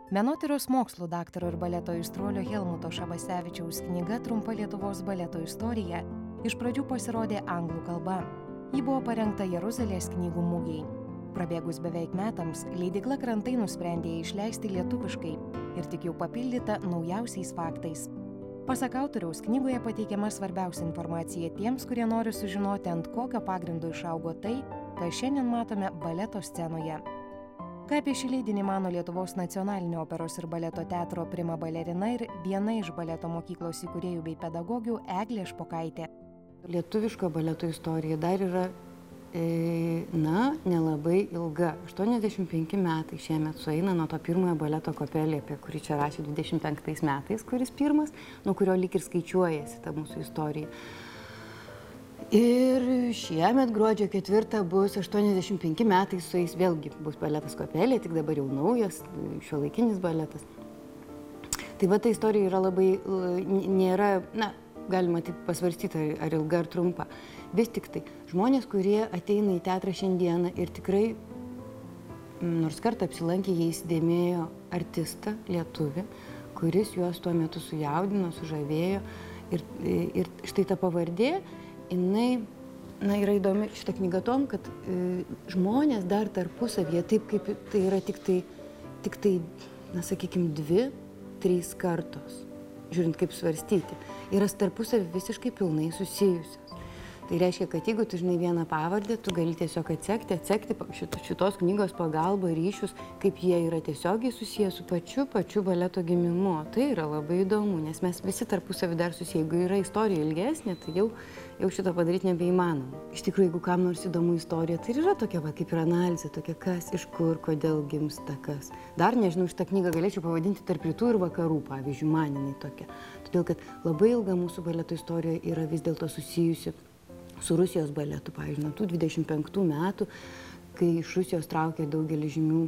Menotyros mokslų daktaro ir baleto aistruolio Helmuto Šabasevičiaus knyga Trumpa Lietuvos baleto istorija iš pradžių pasirodė anglų kalba. Ji buvo parengta Jeruzalės knygų mugei. Prabėgus beveik metams, leidykla Krantai nusprendė išleisti lietuviškai ir tik jau papildyta naujausiais faktais. Pasak autoriaus, knygoje pateikiama svarbiausia informacija tiems, kurie nori sužinoti, ant kokio pagrindo išaugo tai, ką šiandien matome baleto scenoje. Ką apie šį leidinį mano Lietuvos nacionalinio operos ir baleto teatro prima balerina ir viena iš baleto mokyklos įkūrėjų bei pedagogių Eglė Špokaitė. Lietuviško baleto istorija dar yra, nelabai ilga. 85 metai šiemet sueina nuo to pirmojo baleto Kopelė, apie kurį čia rašė 25 metais, kuris pirmas, nuo kurio lyg ir skaičiuojasi ta mūsų istorija. Ir šiemet gruodžio 4 bus 85 metai sueis, vėlgi bus baletas Kopelė, tik dabar jau naujas, šiuolaikinis baletas. Tai va, ta istorija yra labai, nėra, galima taip pasvarstyti, ar ilga, ar trumpa. Vis tik tai, žmonės, kurie ateina į teatrą šiandieną ir tikrai, nors kartą apsilankė, jie įsidėmėjo artistą, lietuvį, kuris juos tuo metu sujaudino, sužavėjo. Ir štai ta pavardė, jinai, yra įdomi šitą knygą tom, kad žmonės dar tarpusavyje, taip kaip tai yra tik tai, sakykime, 2-3 kartos, žiūrint kaip svarstyti, yra tarpusavy visiškai pilnai susijusios. Tai reiškia, kad jeigu tu žinai vieną pavardę, tu gali tiesiog atsekti šitos knygos pagalba ryšius, kaip jie yra tiesiogiai susiję su pačiu baleto gimimu. Tai yra labai įdomu, nes mes visi tarpusavy dar susiję. Jeigu yra istorija ilgesnė, tai jau šito padaryti nebeįmanoma. Iš tikrųjų, jeigu kam nors įdomu istorija, tai yra tokia, kaip ir analizė, tokia kas, iš kur, kodėl gimsta kas. Dar nežinau, šitą knygą galėčiau pavadinti tarp rytų ir vakarų, pavyzdžiui, man jinai tokia. Todėl, kad labai ilga mūsų baleto istorija yra vis dėlto susijusi su Rusijos baletu, pavyzdžiui, nuo tų 25 metų, kai iš Rusijos traukė daugelį žymių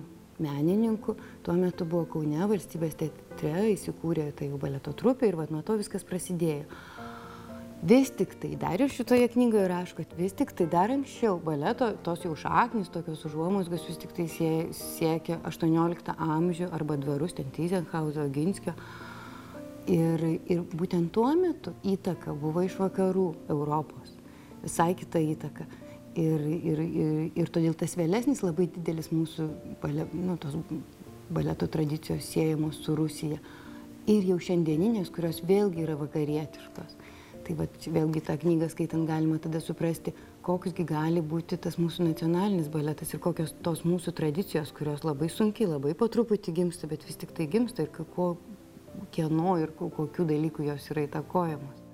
menininkų, tuo metu buvo Kaune valstybės teatre, įsikūrė tai jau baleto trupė ir nuo to viskas prasidėjo. Vis tik tai, dar ir šitoje knygoje rašo, kad vis tik tai dar anksčiau baleto, tos jau šaknys, tokios užuomazgos vis tik tai siekia 18 amžių arba dvarus, ten Tyzenhauzo, Ginskio. Ir būtent tuo metu įtaka buvo iš vakarų Europos. Visai kita įtaka. Ir todėl tas vėlesnis labai didelis mūsų tos baleto tradicijos siejamos su Rusija. Ir jau šiandieninės, kurios vėlgi yra vakarietiškos. Tai vėlgi tą knygą skaitant galima tada suprasti, koksgi gali būti tas mūsų nacionalinis baletas ir kokios tos mūsų tradicijos, kurios labai sunkiai, labai po truputį gimsta, bet vis tik tai gimsta ir kieno ir kokių dalykų jos yra įtakojamos.